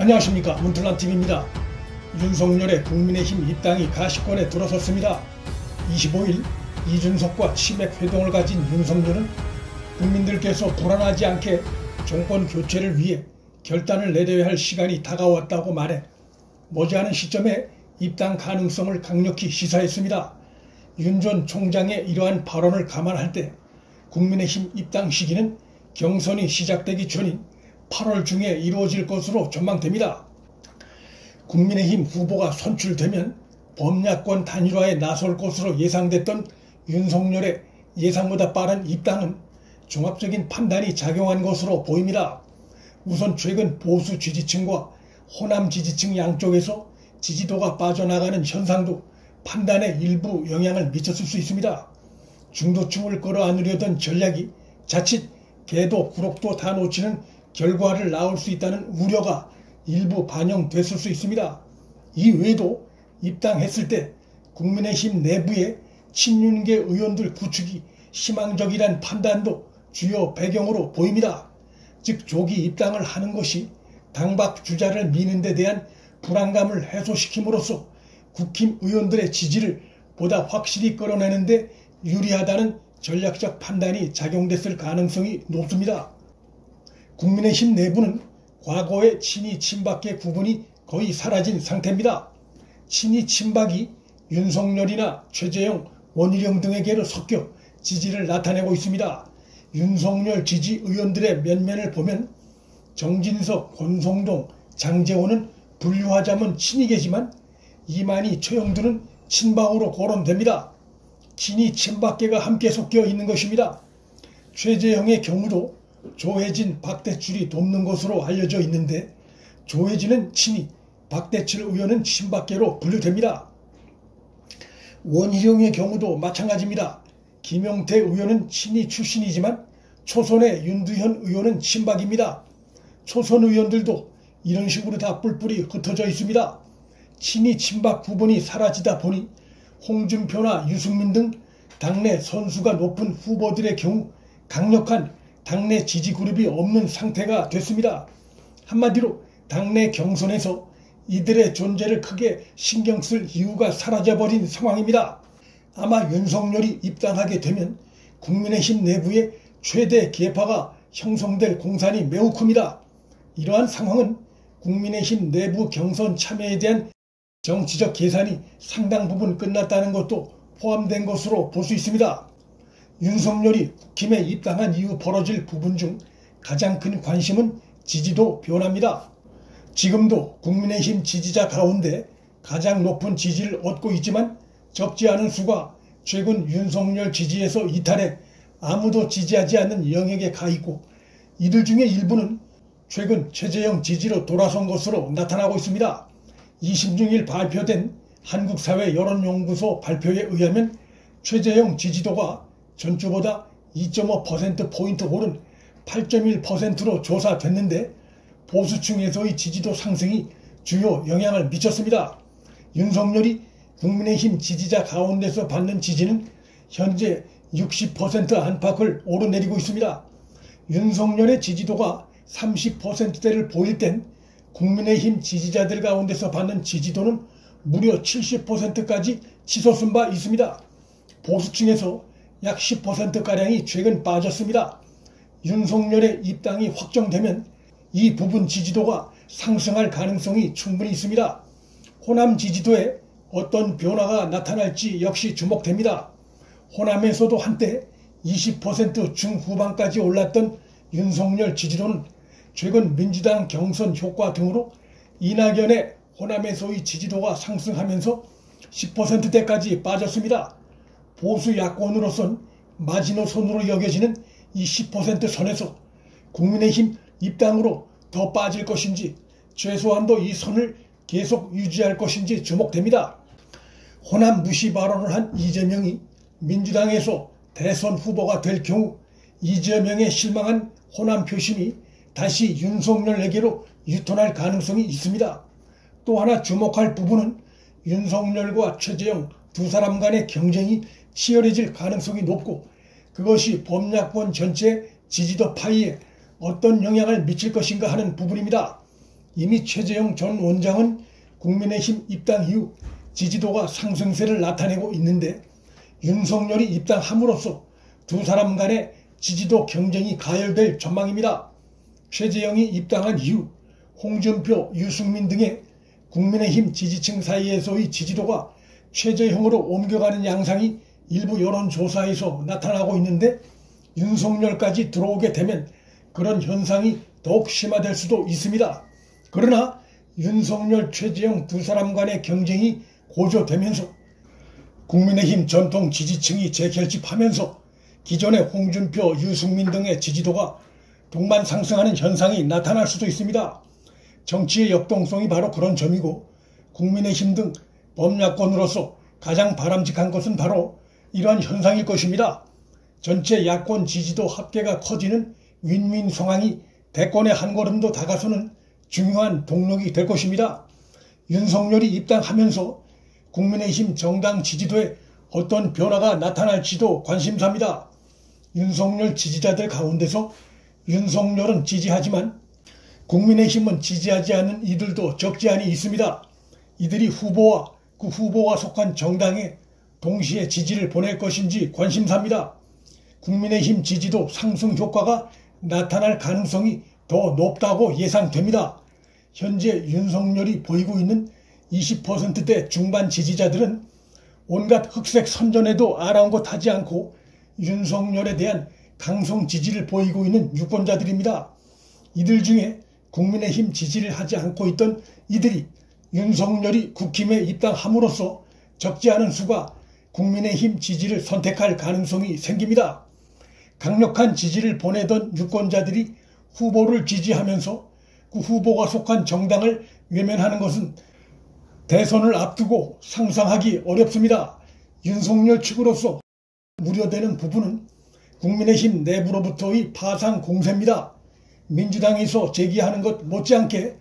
안녕하십니까, 문틀란TV입니다. 윤석열의 국민의힘 입당이 가시권에 들어섰습니다. 25일 이준석과 치맥 회동을 가진 윤석열은 국민들께서 불안하지 않게 정권 교체를 위해 결단을 내려야 할 시간이 다가왔다고 말해 머지않은 시점에 입당 가능성을 강력히 시사했습니다. 윤 전 총장의 이러한 발언을 감안할 때 국민의힘 입당 시기는 경선이 시작되기 전인 8월 중에 이루어질 것으로 전망됩니다. 국민의힘 후보가 선출되면 범야권 단일화에 나설 것으로 예상됐던 윤석열의 예상보다 빠른 입당은 종합적인 판단이 작용한 것으로 보입니다. 우선 최근 보수 지지층과 호남 지지층 양쪽에서 지지도가 빠져나가는 현상도 판단에 일부 영향을 미쳤을 수 있습니다. 중도층을 끌어안으려던 전략이 자칫 개도 구록도 다 놓치는 결과를 낳을 수 있다는 우려가 일부 반영됐을 수 있습니다. 이 외에도 입당했을 때 국민의힘 내부의 친윤계 의원들 구축이 희망적이란 판단도 주요 배경으로 보입니다. 즉 조기 입당을 하는 것이 당박 주자를 미는 데 대한 불안감을 해소시킴으로써 국힘 의원들의 지지를 보다 확실히 끌어내는 데 유리하다는 전략적 판단이 작용됐을 가능성이 높습니다. 국민의힘 내부는 과거의 친이 친박계 구분이 거의 사라진 상태입니다. 친이 친박이 윤석열이나 최재형, 원희룡 등에게로 섞여 지지를 나타내고 있습니다. 윤석열 지지 의원들의 면면을 보면 정진석, 권성동, 장제원은 분류하자면 친이계지만 이만희, 최영두는 친박으로 거론됩니다. 친이 친박계가 함께 섞여 있는 것입니다. 최재형의 경우도 조혜진, 박대출이 돕는 것으로 알려져 있는데 조혜진은 친이, 박대출 의원은 친박계로 분류됩니다. 원희룡의 경우도 마찬가지입니다. 김용태 의원은 친이 출신이지만 초선의 윤두현 의원은 친박입니다. 초선 의원들도 이런 식으로 다 뿔뿔이 흩어져 있습니다. 친이 친박 구분이 사라지다 보니 홍준표나 유승민 등 당내 선수가 높은 후보들의 경우 강력한 당내 지지 그룹이 없는 상태가 됐습니다. 한마디로 당내 경선에서 이들의 존재를 크게 신경 쓸 이유가 사라져버린 상황입니다. 아마 윤석열이 입당하게 되면 국민의힘 내부의 최대 계파가 형성될 공산이 매우 큽니다. 이러한 상황은 국민의힘 내부 경선 참여에 대한 정치적 계산이 상당 부분 끝났다는 것도 포함된 것으로 볼 수 있습니다. 윤석열이 국힘에 입당한 이후 벌어질 부분 중 가장 큰 관심은 지지도 변화입니다. 지금도 국민의힘 지지자 가운데 가장 높은 지지를 얻고 있지만 적지 않은 수가 최근 윤석열 지지에서 이탈해 아무도 지지하지 않는 영역에 가 있고 이들 중에 일부는 최근 최재형 지지로 돌아선 것으로 나타나고 있습니다. 26일 발표된 한국사회여론연구소 발표에 의하면 최재형 지지도가 전주보다 2.5%포인트 오른 8.1%로 조사됐는데 보수층에서의 지지도 상승이 주요 영향을 미쳤습니다. 윤석열이 국민의힘 지지자 가운데서 받는 지지는 현재 60% 안팎을 오르내리고 있습니다. 윤석열의 지지도가 30%대를 보일 땐 국민의힘 지지자들 가운데서 받는 지지도는 무려 70%까지 치솟은 바 있습니다. 보수층에서 약 10%가량이 최근 빠졌습니다. 윤석열의 입당이 확정되면 이 부분 지지도가 상승할 가능성이 충분히 있습니다. 호남 지지도에 어떤 변화가 나타날지 역시 주목됩니다. 호남에서도 한때 20% 중후반까지 올랐던 윤석열 지지도는 최근 민주당 경선 효과 등으로 이낙연의 호남에서의 지지도가 상승하면서 10%대까지 빠졌습니다. 보수 야권으로선 마지노선으로 여겨지는 이 10% 선에서 국민의힘 입당으로 더 빠질 것인지 최소한도 이 선을 계속 유지할 것인지 주목됩니다. 호남 무시 발언을 한 이재명이 민주당에서 대선 후보가 될 경우 이재명에 실망한 호남 표심이 다시 윤석열에게로 유턴할 가능성이 있습니다. 또 하나 주목할 부분은 윤석열과 최재형 두 사람 간의 경쟁이 치열해질 가능성이 높고 그것이 범야권 전체 지지도 파이에 어떤 영향을 미칠 것인가 하는 부분입니다. 이미 최재형 전 원장은 국민의힘 입당 이후 지지도가 상승세를 나타내고 있는데 윤석열이 입당함으로써 두 사람 간의 지지도 경쟁이 가열될 전망입니다. 최재형이 입당한 이후 홍준표, 유승민 등의 국민의힘 지지층 사이에서의 지지도가 최재형으로 옮겨가는 양상이 일부 여론조사에서 나타나고 있는데 윤석열까지 들어오게 되면 그런 현상이 더욱 심화될 수도 있습니다. 그러나 윤석열, 최재형 두 사람 간의 경쟁이 고조되면서 국민의힘 전통 지지층이 재결집하면서 기존의 홍준표, 유승민 등의 지지도가 동반 상승하는 현상이 나타날 수도 있습니다. 정치의 역동성이 바로 그런 점이고 국민의힘 등 범야권으로서 가장 바람직한 것은 바로 이러한 현상일 것입니다. 전체 야권 지지도 합계가 커지는 윈윈 상황이 대권에 한 걸음도 다가서는 중요한 동력이 될 것입니다. 윤석열이 입당하면서 국민의힘 정당 지지도에 어떤 변화가 나타날지도 관심사입니다. 윤석열 지지자들 가운데서 윤석열은 지지하지만 국민의힘은 지지하지 않는 이들도 적지 않이 있습니다. 이들이 후보와 그 후보가 속한 정당에 동시에 지지를 보낼 것인지 관심사입니다. 국민의힘 지지도 상승 효과가 나타날 가능성이 더 높다고 예상됩니다. 현재 윤석열이 보이고 있는 20%대 중반 지지자들은 온갖 흑색 선전에도 아랑곳하지 않고 윤석열에 대한 강성 지지를 보이고 있는 유권자들입니다. 이들 중에 국민의힘 지지를 하지 않고 있던 이들이 윤석열이 국힘에 입당함으로써 적지 않은 수가 국민의힘 지지를 선택할 가능성이 생깁니다. 강력한 지지를 보내던 유권자들이 후보를 지지하면서 그 후보가 속한 정당을 외면하는 것은 대선을 앞두고 상상하기 어렵습니다. 윤석열 측으로서 우려되는 부분은 국민의힘 내부로부터의 파상 공세입니다. 민주당에서 제기하는 것 못지않게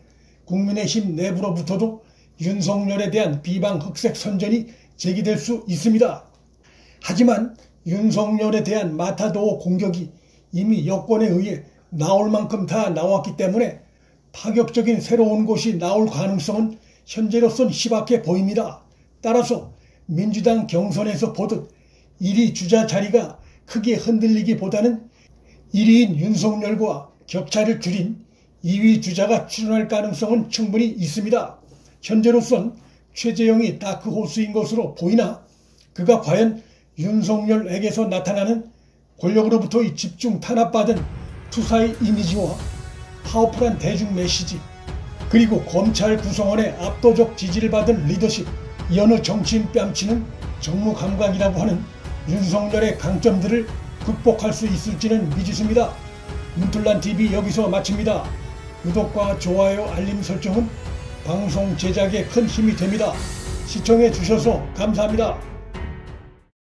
국민의힘 내부로부터도 윤석열에 대한 비방 흑색 선전이 제기될 수 있습니다. 하지만 윤석열에 대한 마타도어 공격이 이미 여권에 의해 나올 만큼 다 나왔기 때문에 파격적인 새로운 것이 나올 가능성은 현재로선 희박해 보입니다. 따라서 민주당 경선에서 보듯 1위 주자 자리가 크게 흔들리기보다는 1위인 윤석열과 격차를 줄인 2위 주자가 출연할 가능성은 충분히 있습니다. 현재로선 최재형이 다크호스인 것으로 보이나 그가 과연 윤석열에게서 나타나는 권력으로부터의 집중 탄압받은 투사의 이미지와 파워풀한 대중 메시지 그리고 검찰 구성원의 압도적 지지를 받은 리더십 이 어느 정치인 뺨치는 정무감각이라고 하는 윤석열의 강점들을 극복할 수 있을지는 미지수입니다. 문틀란TV 여기서 마칩니다. 구독과 좋아요 알림 설정은 방송 제작에 큰 힘이 됩니다. 시청해 주셔서 감사합니다.